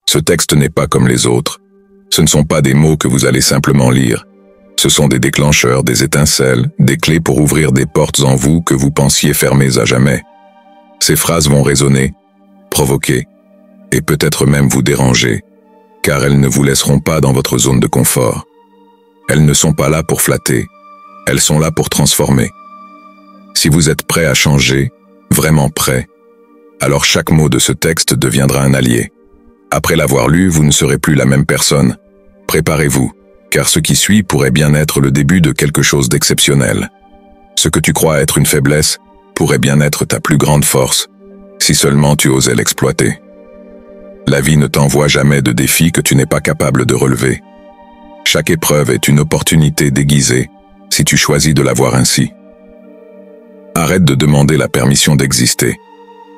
Ce texte n'est pas comme les autres. Ce ne sont pas des mots que vous allez simplement lire. Ce sont des déclencheurs, des étincelles, des clés pour ouvrir des portes en vous que vous pensiez fermées à jamais. Ces phrases vont résonner, provoquer, et peut-être même vous déranger, car elles ne vous laisseront pas dans votre zone de confort. Elles ne sont pas là pour flatter, elles sont là pour transformer. Si vous êtes prêt à changer, vraiment prêt, alors chaque mot de ce texte deviendra un allié. Après l'avoir lu, vous ne serez plus la même personne. Préparez-vous, car ce qui suit pourrait bien être le début de quelque chose d'exceptionnel. Ce que tu crois être une faiblesse pourrait bien être ta plus grande force, si seulement tu osais l'exploiter. La vie ne t'envoie jamais de défis que tu n'es pas capable de relever. Chaque épreuve est une opportunité déguisée, si tu choisis de la voir ainsi. Arrête de demander la permission d'exister.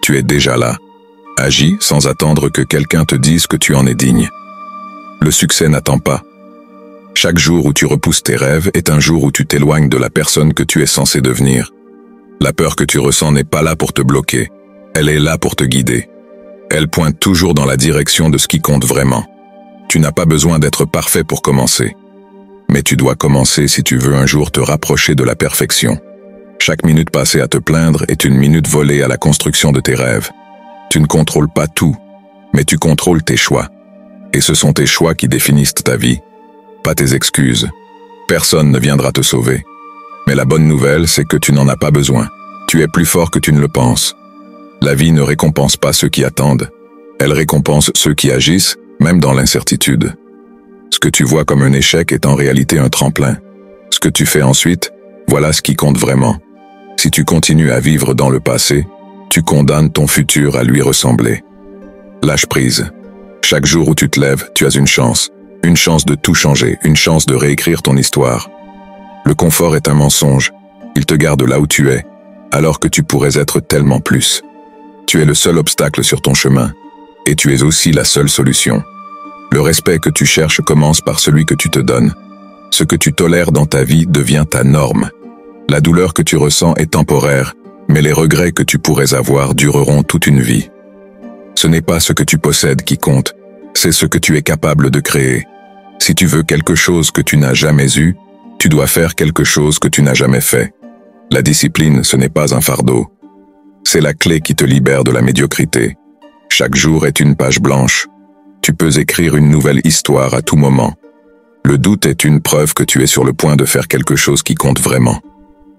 Tu es déjà là. Agis sans attendre que quelqu'un te dise que tu en es digne. Le succès n'attend pas. Chaque jour où tu repousses tes rêves est un jour où tu t'éloignes de la personne que tu es censé devenir. La peur que tu ressens n'est pas là pour te bloquer. Elle est là pour te guider. Elle pointe toujours dans la direction de ce qui compte vraiment. Tu n'as pas besoin d'être parfait pour commencer. Mais tu dois commencer si tu veux un jour te rapprocher de la perfection. Chaque minute passée à te plaindre est une minute volée à la construction de tes rêves. Tu ne contrôles pas tout, mais tu contrôles tes choix. Et ce sont tes choix qui définissent ta vie, pas tes excuses. Personne ne viendra te sauver. Mais la bonne nouvelle, c'est que tu n'en as pas besoin. Tu es plus fort que tu ne le penses. La vie ne récompense pas ceux qui attendent. Elle récompense ceux qui agissent, même dans l'incertitude. Ce que tu vois comme un échec est en réalité un tremplin. Ce que tu fais ensuite, voilà ce qui compte vraiment. Si tu continues à vivre dans le passé, tu condamnes ton futur à lui ressembler. Lâche prise. Chaque jour où tu te lèves, tu as une chance de tout changer, une chance de réécrire ton histoire. Le confort est un mensonge. Il te garde là où tu es, alors que tu pourrais être tellement plus. Tu es le seul obstacle sur ton chemin, et tu es aussi la seule solution. Le respect que tu cherches commence par celui que tu te donnes. Ce que tu tolères dans ta vie devient ta norme. La douleur que tu ressens est temporaire, mais les regrets que tu pourrais avoir dureront toute une vie. Ce n'est pas ce que tu possèdes qui compte, c'est ce que tu es capable de créer. Si tu veux quelque chose que tu n'as jamais eu, tu dois faire quelque chose que tu n'as jamais fait. La discipline, ce n'est pas un fardeau. C'est la clé qui te libère de la médiocrité. Chaque jour est une page blanche. Tu peux écrire une nouvelle histoire à tout moment. Le doute est une preuve que tu es sur le point de faire quelque chose qui compte vraiment.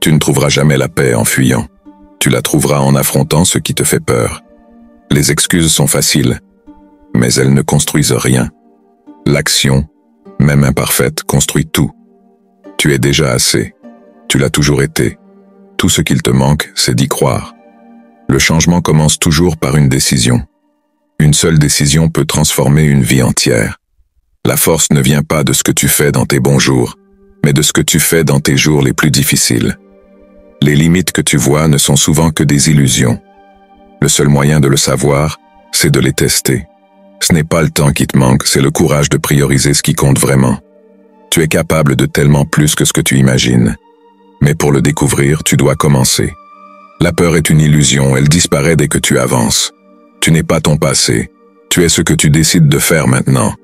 Tu ne trouveras jamais la paix en fuyant. Tu la trouveras en affrontant ce qui te fait peur. Les excuses sont faciles, mais elles ne construisent rien. L'action, même imparfaite, construit tout. Tu es déjà assez. Tu l'as toujours été. Tout ce qu'il te manque, c'est d'y croire. Le changement commence toujours par une décision. Une seule décision peut transformer une vie entière. La force ne vient pas de ce que tu fais dans tes bons jours, mais de ce que tu fais dans tes jours les plus difficiles. Les limites que tu vois ne sont souvent que des illusions. Le seul moyen de le savoir, c'est de les tester. Ce n'est pas le temps qui te manque, c'est le courage de prioriser ce qui compte vraiment. Tu es capable de tellement plus que ce que tu imagines. Mais pour le découvrir, tu dois commencer. La peur est une illusion, elle disparaît dès que tu avances. Tu n'es pas ton passé, tu es ce que tu décides de faire maintenant.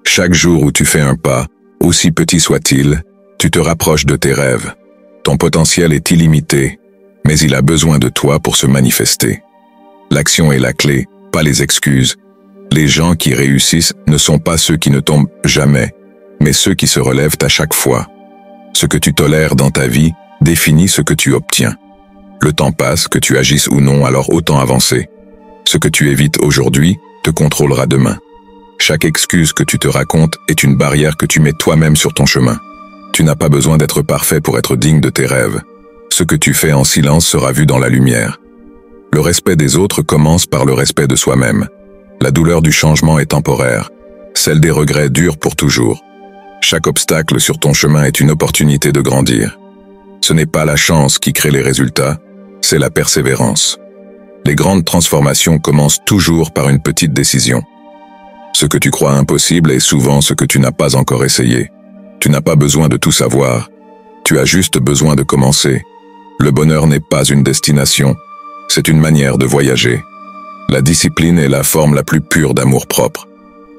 Chaque jour où tu fais un pas, aussi petit soit-il, tu te rapproches de tes rêves. Ton potentiel est illimité, mais il a besoin de toi pour se manifester. L'action est la clé, pas les excuses. Les gens qui réussissent ne sont pas ceux qui ne tombent jamais, mais ceux qui se relèvent à chaque fois. Ce que tu tolères dans ta vie définit ce que tu obtiens. Le temps passe, que tu agisses ou non, alors autant avancer. Ce que tu évites aujourd'hui te contrôlera demain. Chaque excuse que tu te racontes est une barrière que tu mets toi-même sur ton chemin. Tu n'as pas besoin d'être parfait pour être digne de tes rêves. Ce que tu fais en silence sera vu dans la lumière. Le respect des autres commence par le respect de soi-même. La douleur du changement est temporaire. Celle des regrets dure pour toujours. Chaque obstacle sur ton chemin est une opportunité de grandir. Ce n'est pas la chance qui crée les résultats, c'est la persévérance. Les grandes transformations commencent toujours par une petite décision. Ce que tu crois impossible est souvent ce que tu n'as pas encore essayé. Tu n'as pas besoin de tout savoir. Tu as juste besoin de commencer. Le bonheur n'est pas une destination, c'est une manière de voyager. La discipline est la forme la plus pure d'amour-propre.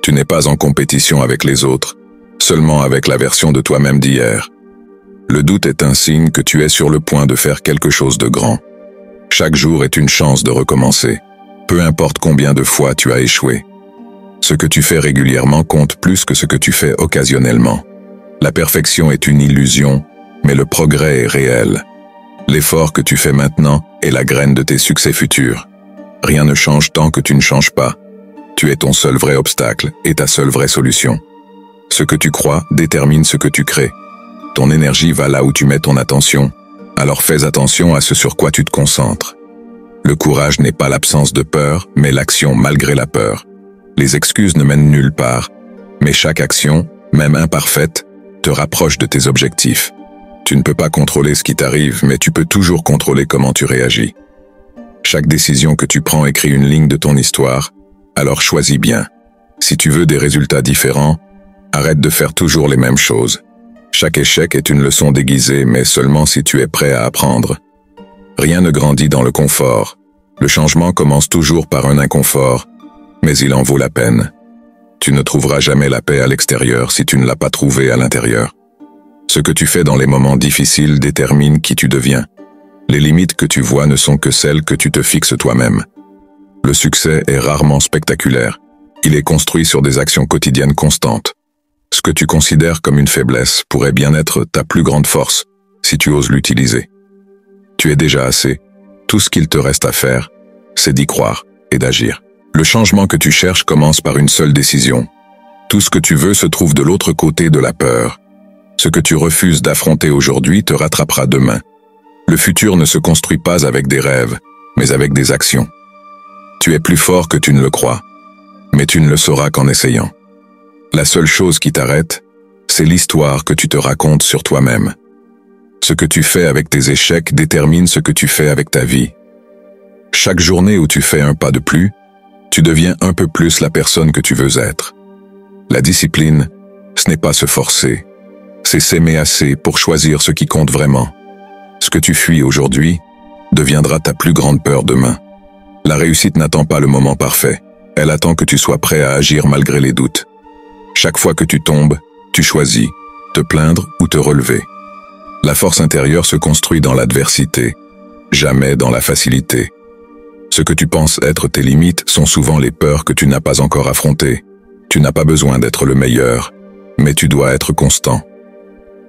Tu n'es pas en compétition avec les autres, seulement avec la version de toi-même d'hier. Le doute est un signe que tu es sur le point de faire quelque chose de grand. Chaque jour est une chance de recommencer, peu importe combien de fois tu as échoué. Ce que tu fais régulièrement compte plus que ce que tu fais occasionnellement. La perfection est une illusion, mais le progrès est réel. L'effort que tu fais maintenant est la graine de tes succès futurs. Rien ne change tant que tu ne changes pas. Tu es ton seul vrai obstacle et ta seule vraie solution. Ce que tu crois détermine ce que tu crées. Ton énergie va là où tu mets ton attention, alors fais attention à ce sur quoi tu te concentres. Le courage n'est pas l'absence de peur, mais l'action malgré la peur. Les excuses ne mènent nulle part, mais chaque action, même imparfaite, te rapproche de tes objectifs. Tu ne peux pas contrôler ce qui t'arrive, mais tu peux toujours contrôler comment tu réagis. Chaque décision que tu prends écrit une ligne de ton histoire, alors choisis bien. Si tu veux des résultats différents, arrête de faire toujours les mêmes choses. Chaque échec est une leçon déguisée, mais seulement si tu es prêt à apprendre. Rien ne grandit dans le confort. Le changement commence toujours par un inconfort, mais il en vaut la peine. Tu ne trouveras jamais la paix à l'extérieur si tu ne l'as pas trouvée à l'intérieur. Ce que tu fais dans les moments difficiles détermine qui tu deviens. Les limites que tu vois ne sont que celles que tu te fixes toi-même. Le succès est rarement spectaculaire. Il est construit sur des actions quotidiennes constantes. Ce que tu considères comme une faiblesse pourrait bien être ta plus grande force, si tu oses l'utiliser. Tu es déjà assez. Tout ce qu'il te reste à faire, c'est d'y croire et d'agir. Le changement que tu cherches commence par une seule décision. Tout ce que tu veux se trouve de l'autre côté de la peur. Ce que tu refuses d'affronter aujourd'hui te rattrapera demain. Le futur ne se construit pas avec des rêves, mais avec des actions. Tu es plus fort que tu ne le crois, mais tu ne le sauras qu'en essayant. La seule chose qui t'arrête, c'est l'histoire que tu te racontes sur toi-même. Ce que tu fais avec tes échecs détermine ce que tu fais avec ta vie. Chaque journée où tu fais un pas de plus, tu deviens un peu plus la personne que tu veux être. La discipline, ce n'est pas se forcer, c'est s'aimer assez pour choisir ce qui compte vraiment. Ce que tu fuis aujourd'hui deviendra ta plus grande peur demain. La réussite n'attend pas le moment parfait, elle attend que tu sois prêt à agir malgré les doutes. Chaque fois que tu tombes, tu choisis, te plaindre ou te relever. La force intérieure se construit dans l'adversité, jamais dans la facilité. Ce que tu penses être tes limites sont souvent les peurs que tu n'as pas encore affrontées. Tu n'as pas besoin d'être le meilleur, mais tu dois être constant.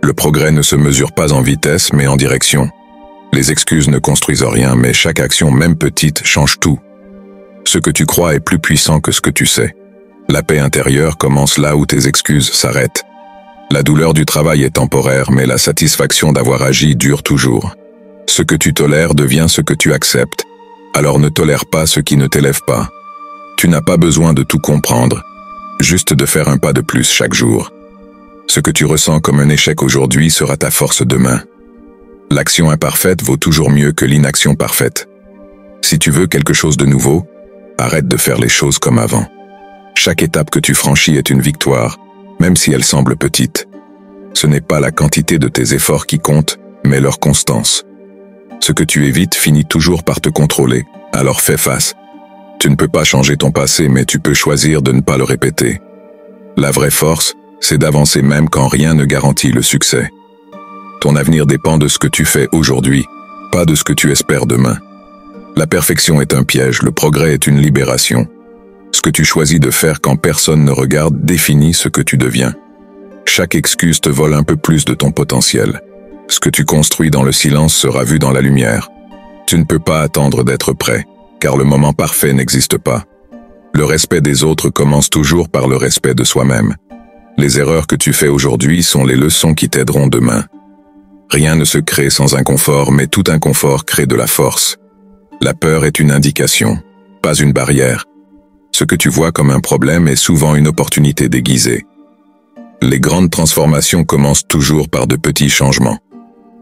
Le progrès ne se mesure pas en vitesse, mais en direction. Les excuses ne construisent rien, mais chaque action, même petite, change tout. Ce que tu crois est plus puissant que ce que tu sais. La paix intérieure commence là où tes excuses s'arrêtent. La douleur du travail est temporaire, mais la satisfaction d'avoir agi dure toujours. Ce que tu tolères devient ce que tu acceptes. Alors ne tolère pas ce qui ne t'élève pas. Tu n'as pas besoin de tout comprendre, juste de faire un pas de plus chaque jour. Ce que tu ressens comme un échec aujourd'hui sera ta force demain. L'action imparfaite vaut toujours mieux que l'inaction parfaite. Si tu veux quelque chose de nouveau, arrête de faire les choses comme avant. Chaque étape que tu franchis est une victoire, même si elle semble petite. Ce n'est pas la quantité de tes efforts qui compte, mais leur constance. Ce que tu évites finit toujours par te contrôler, alors fais face. Tu ne peux pas changer ton passé, mais tu peux choisir de ne pas le répéter. La vraie force, c'est d'avancer même quand rien ne garantit le succès. Ton avenir dépend de ce que tu fais aujourd'hui, pas de ce que tu espères demain. La perfection est un piège, le progrès est une libération. Ce que tu choisis de faire quand personne ne regarde définit ce que tu deviens. Chaque excuse te vole un peu plus de ton potentiel. Ce que tu construis dans le silence sera vu dans la lumière. Tu ne peux pas attendre d'être prêt, car le moment parfait n'existe pas. Le respect des autres commence toujours par le respect de soi-même. Les erreurs que tu fais aujourd'hui sont les leçons qui t'aideront demain. Rien ne se crée sans inconfort, mais tout inconfort crée de la force. La peur est une indication, pas une barrière. Ce que tu vois comme un problème est souvent une opportunité déguisée. Les grandes transformations commencent toujours par de petits changements.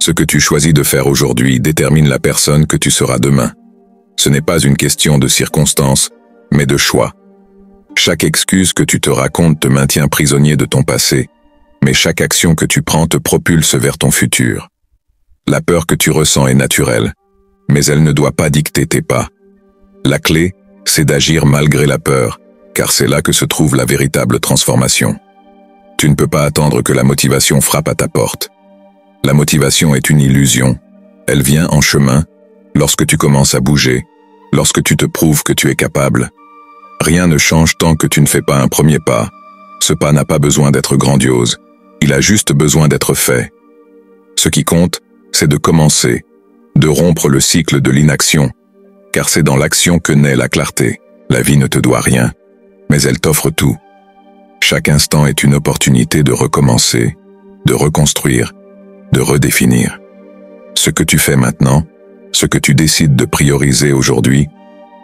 Ce que tu choisis de faire aujourd'hui détermine la personne que tu seras demain. Ce n'est pas une question de circonstances, mais de choix. Chaque excuse que tu te racontes te maintient prisonnier de ton passé, mais chaque action que tu prends te propulse vers ton futur. La peur que tu ressens est naturelle, mais elle ne doit pas dicter tes pas. La clé, c'est d'agir malgré la peur, car c'est là que se trouve la véritable transformation. Tu ne peux pas attendre que la motivation frappe à ta porte. La motivation est une illusion. Elle vient en chemin, lorsque tu commences à bouger, lorsque tu te prouves que tu es capable. Rien ne change tant que tu ne fais pas un premier pas. Ce pas n'a pas besoin d'être grandiose, il a juste besoin d'être fait. Ce qui compte, c'est de commencer, de rompre le cycle de l'inaction, car c'est dans l'action que naît la clarté. La vie ne te doit rien, mais elle t'offre tout. Chaque instant est une opportunité de recommencer, de reconstruire, de redéfinir. Ce que tu fais maintenant, ce que tu décides de prioriser aujourd'hui,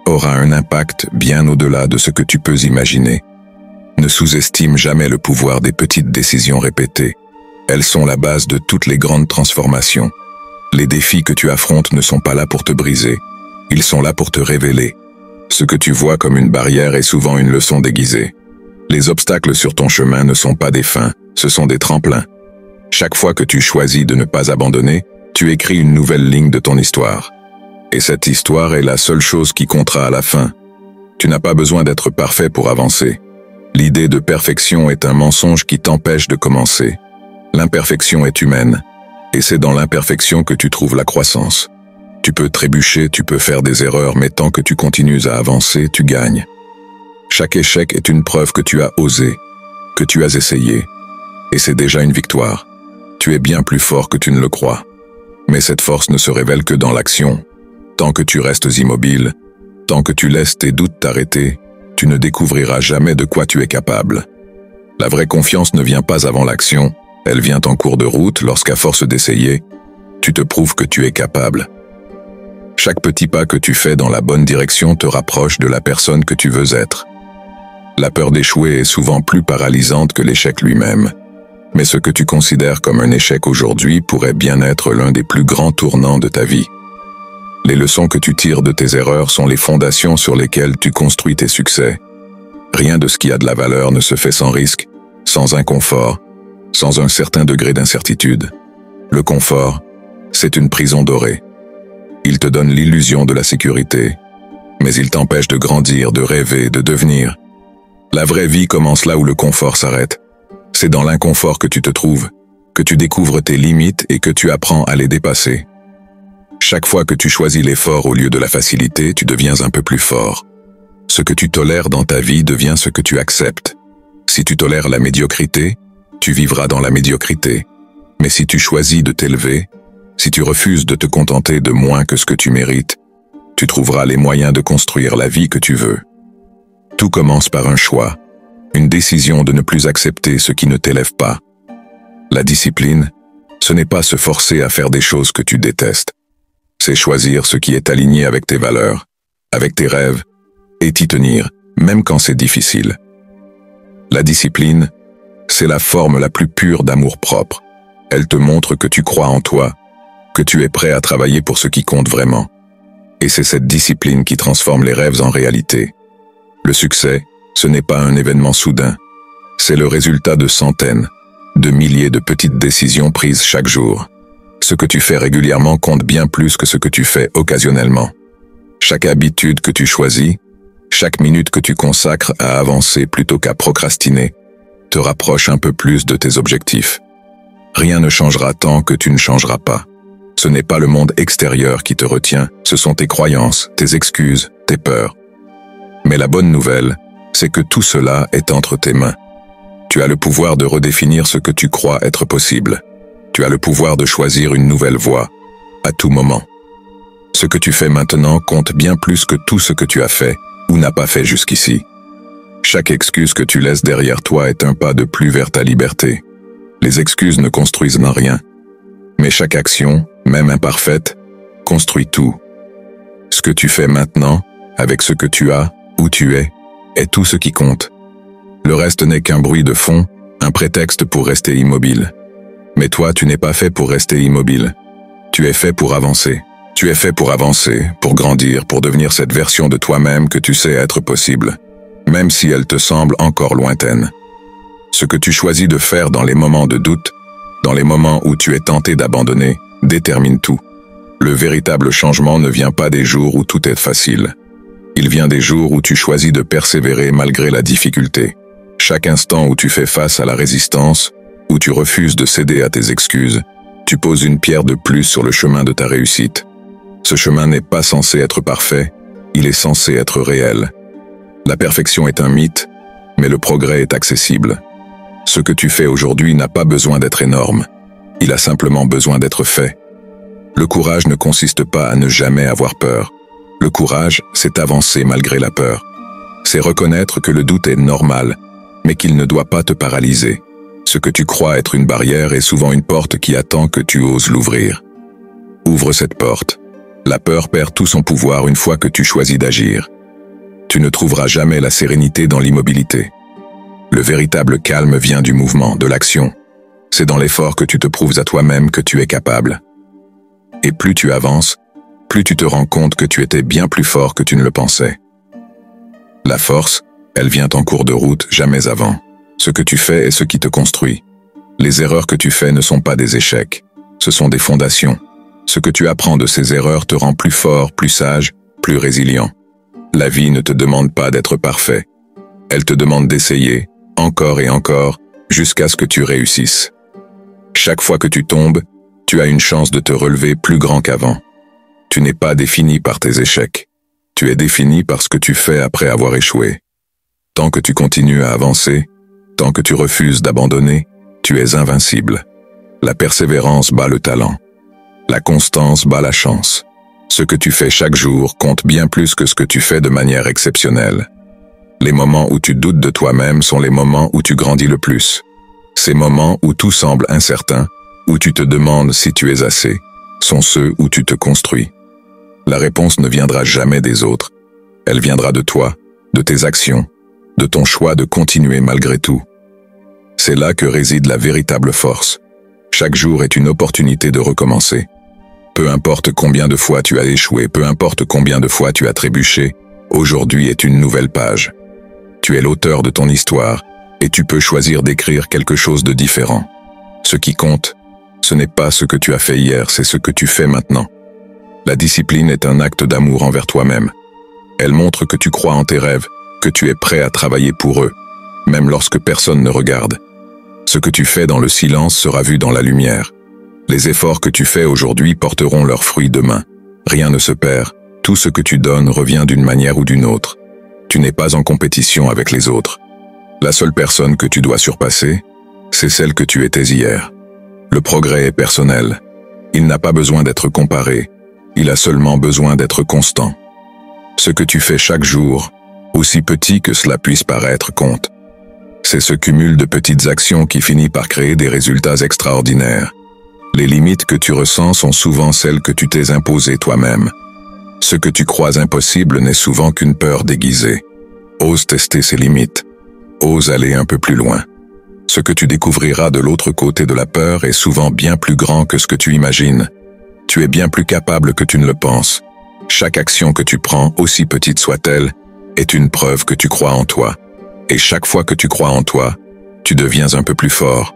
aura un impact bien au-delà de ce que tu peux imaginer. Ne sous-estime jamais le pouvoir des petites décisions répétées. Elles sont la base de toutes les grandes transformations. Les défis que tu affrontes ne sont pas là pour te briser, ils sont là pour te révéler. Ce que tu vois comme une barrière est souvent une leçon déguisée. Les obstacles sur ton chemin ne sont pas des fins, ce sont des tremplins. Chaque fois que tu choisis de ne pas abandonner, tu écris une nouvelle ligne de ton histoire. Et cette histoire est la seule chose qui comptera à la fin. Tu n'as pas besoin d'être parfait pour avancer. L'idée de perfection est un mensonge qui t'empêche de commencer. L'imperfection est humaine, et c'est dans l'imperfection que tu trouves la croissance. Tu peux trébucher, tu peux faire des erreurs, mais tant que tu continues à avancer, tu gagnes. Chaque échec est une preuve que tu as osé, que tu as essayé, et c'est déjà une victoire. Tu es bien plus fort que tu ne le crois. Mais cette force ne se révèle que dans l'action. Tant que tu restes immobile, tant que tu laisses tes doutes t'arrêter, tu ne découvriras jamais de quoi tu es capable. La vraie confiance ne vient pas avant l'action, elle vient en cours de route lorsqu'à force d'essayer, tu te prouves que tu es capable. Chaque petit pas que tu fais dans la bonne direction te rapproche de la personne que tu veux être. La peur d'échouer est souvent plus paralysante que l'échec lui-même. Mais ce que tu considères comme un échec aujourd'hui pourrait bien être l'un des plus grands tournants de ta vie. Les leçons que tu tires de tes erreurs sont les fondations sur lesquelles tu construis tes succès. Rien de ce qui a de la valeur ne se fait sans risque, sans inconfort, sans un certain degré d'incertitude. Le confort, c'est une prison dorée. Il te donne l'illusion de la sécurité, mais il t'empêche de grandir, de rêver, de devenir. La vraie vie commence là où le confort s'arrête. C'est dans l'inconfort que tu te trouves, que tu découvres tes limites et que tu apprends à les dépasser. Chaque fois que tu choisis l'effort au lieu de la facilité, tu deviens un peu plus fort. Ce que tu tolères dans ta vie devient ce que tu acceptes. Si tu tolères la médiocrité, tu vivras dans la médiocrité. Mais si tu choisis de t'élever, si tu refuses de te contenter de moins que ce que tu mérites, tu trouveras les moyens de construire la vie que tu veux. Tout commence par un choix, une décision de ne plus accepter ce qui ne t'élève pas. La discipline, ce n'est pas se forcer à faire des choses que tu détestes. C'est choisir ce qui est aligné avec tes valeurs, avec tes rêves, et t'y tenir, même quand c'est difficile. La discipline, c'est la forme la plus pure d'amour-propre. Elle te montre que tu crois en toi, que tu es prêt à travailler pour ce qui compte vraiment. Et c'est cette discipline qui transforme les rêves en réalité. Le succès, ce n'est pas un événement soudain. C'est le résultat de centaines, de milliers de petites décisions prises chaque jour. Ce que tu fais régulièrement compte bien plus que ce que tu fais occasionnellement. Chaque habitude que tu choisis, chaque minute que tu consacres à avancer plutôt qu'à procrastiner, te rapproche un peu plus de tes objectifs. Rien ne changera tant que tu ne changeras pas. Ce n'est pas le monde extérieur qui te retient, ce sont tes croyances, tes excuses, tes peurs. Mais la bonne nouvelle, c'est que tout cela est entre tes mains. Tu as le pouvoir de redéfinir ce que tu crois être possible. Tu as le pouvoir de choisir une nouvelle voie, à tout moment. Ce que tu fais maintenant compte bien plus que tout ce que tu as fait ou n'as pas fait jusqu'ici. Chaque excuse que tu laisses derrière toi est un pas de plus vers ta liberté. Les excuses ne construisent rien. Mais chaque action, même imparfaite, construit tout. Ce que tu fais maintenant, avec ce que tu as, où tu es, est tout ce qui compte. Le reste n'est qu'un bruit de fond, un prétexte pour rester immobile. Mais toi, tu n'es pas fait pour rester immobile. Tu es fait pour avancer. Tu es fait pour avancer, pour grandir, pour devenir cette version de toi-même que tu sais être possible, même si elle te semble encore lointaine. Ce que tu choisis de faire dans les moments de doute, dans les moments où tu es tenté d'abandonner, détermine tout. Le véritable changement ne vient pas des jours où tout est facile. Il vient des jours où tu choisis de persévérer malgré la difficulté. Chaque instant où tu fais face à la résistance, où tu refuses de céder à tes excuses, tu poses une pierre de plus sur le chemin de ta réussite. Ce chemin n'est pas censé être parfait, il est censé être réel. La perfection est un mythe, mais le progrès est accessible. Ce que tu fais aujourd'hui n'a pas besoin d'être énorme, il a simplement besoin d'être fait. Le courage ne consiste pas à ne jamais avoir peur. Le courage, c'est avancer malgré la peur. C'est reconnaître que le doute est normal, mais qu'il ne doit pas te paralyser. Ce que tu crois être une barrière est souvent une porte qui attend que tu oses l'ouvrir. Ouvre cette porte. La peur perd tout son pouvoir une fois que tu choisis d'agir. Tu ne trouveras jamais la sérénité dans l'immobilité. Le véritable calme vient du mouvement, de l'action. C'est dans l'effort que tu te prouves à toi-même que tu es capable. Et plus tu avances, plus tu te rends compte que tu étais bien plus fort que tu ne le pensais. La force, elle vient en cours de route, jamais avant. Ce que tu fais est ce qui te construit. Les erreurs que tu fais ne sont pas des échecs, ce sont des fondations. Ce que tu apprends de ces erreurs te rend plus fort, plus sage, plus résilient. La vie ne te demande pas d'être parfait. Elle te demande d'essayer, encore et encore, jusqu'à ce que tu réussisses. Chaque fois que tu tombes, tu as une chance de te relever plus grand qu'avant. Tu n'es pas défini par tes échecs. Tu es défini par ce que tu fais après avoir échoué. Tant que tu continues à avancer, tant que tu refuses d'abandonner, tu es invincible. La persévérance bat le talent. La constance bat la chance. Ce que tu fais chaque jour compte bien plus que ce que tu fais de manière exceptionnelle. Les moments où tu doutes de toi-même sont les moments où tu grandis le plus. Ces moments où tout semble incertain, où tu te demandes si tu es assez, sont ceux où tu te construis. La réponse ne viendra jamais des autres. Elle viendra de toi, de tes actions, de ton choix de continuer malgré tout. C'est là que réside la véritable force. Chaque jour est une opportunité de recommencer. Peu importe combien de fois tu as échoué, peu importe combien de fois tu as trébuché, aujourd'hui est une nouvelle page. Tu es l'auteur de ton histoire, et tu peux choisir d'écrire quelque chose de différent. Ce qui compte, ce n'est pas ce que tu as fait hier, c'est ce que tu fais maintenant. La discipline est un acte d'amour envers toi-même. Elle montre que tu crois en tes rêves, que tu es prêt à travailler pour eux, même lorsque personne ne regarde. Ce que tu fais dans le silence sera vu dans la lumière. Les efforts que tu fais aujourd'hui porteront leurs fruits demain. Rien ne se perd, tout ce que tu donnes revient d'une manière ou d'une autre. Tu n'es pas en compétition avec les autres. La seule personne que tu dois surpasser, c'est celle que tu étais hier. Le progrès est personnel. Il n'a pas besoin d'être comparé. Il a seulement besoin d'être constant. Ce que tu fais chaque jour, aussi petit que cela puisse paraître, compte. C'est ce cumul de petites actions qui finit par créer des résultats extraordinaires. Les limites que tu ressens sont souvent celles que tu t'es imposées toi-même. Ce que tu crois impossible n'est souvent qu'une peur déguisée. Ose tester ses limites. Ose aller un peu plus loin. Ce que tu découvriras de l'autre côté de la peur est souvent bien plus grand que ce que tu imagines. Tu es bien plus capable que tu ne le penses. Chaque action que tu prends, aussi petite soit-elle, est une preuve que tu crois en toi. Et chaque fois que tu crois en toi, tu deviens un peu plus fort.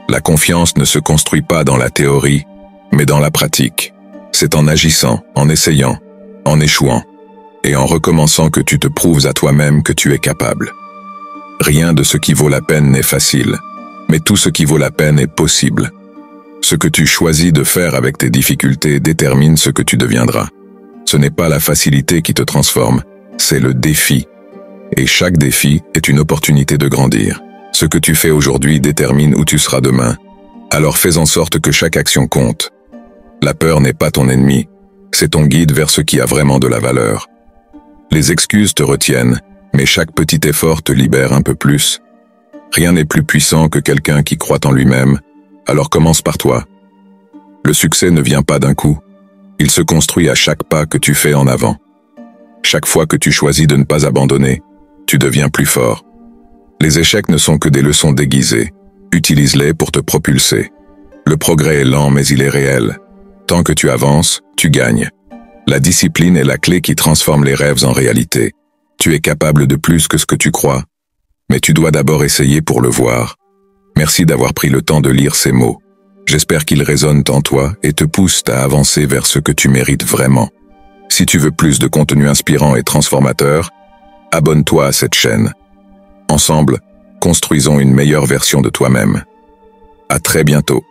La confiance ne se construit pas dans la théorie, mais dans la pratique. C'est en agissant, en essayant, en échouant, et en recommençant que tu te prouves à toi-même que tu es capable. Rien de ce qui vaut la peine n'est facile, mais tout ce qui vaut la peine est possible. Ce que tu choisis de faire avec tes difficultés détermine ce que tu deviendras. Ce n'est pas la facilité qui te transforme, c'est le défi. Et chaque défi est une opportunité de grandir. Ce que tu fais aujourd'hui détermine où tu seras demain. Alors fais en sorte que chaque action compte. La peur n'est pas ton ennemi, c'est ton guide vers ce qui a vraiment de la valeur. Les excuses te retiennent, mais chaque petit effort te libère un peu plus. Rien n'est plus puissant que quelqu'un qui croit en lui-même, alors commence par toi. Le succès ne vient pas d'un coup, il se construit à chaque pas que tu fais en avant. Chaque fois que tu choisis de ne pas abandonner, tu deviens plus fort. Les échecs ne sont que des leçons déguisées, utilise-les pour te propulser. Le progrès est lent mais il est réel. Tant que tu avances, tu gagnes. La discipline est la clé qui transforme les rêves en réalité. Tu es capable de plus que ce que tu crois, mais tu dois d'abord essayer pour le voir. Merci d'avoir pris le temps de lire ces mots. J'espère qu'ils résonnent en toi et te poussent à avancer vers ce que tu mérites vraiment. Si tu veux plus de contenu inspirant et transformateur, abonne-toi à cette chaîne. Ensemble, construisons une meilleure version de toi-même. À très bientôt.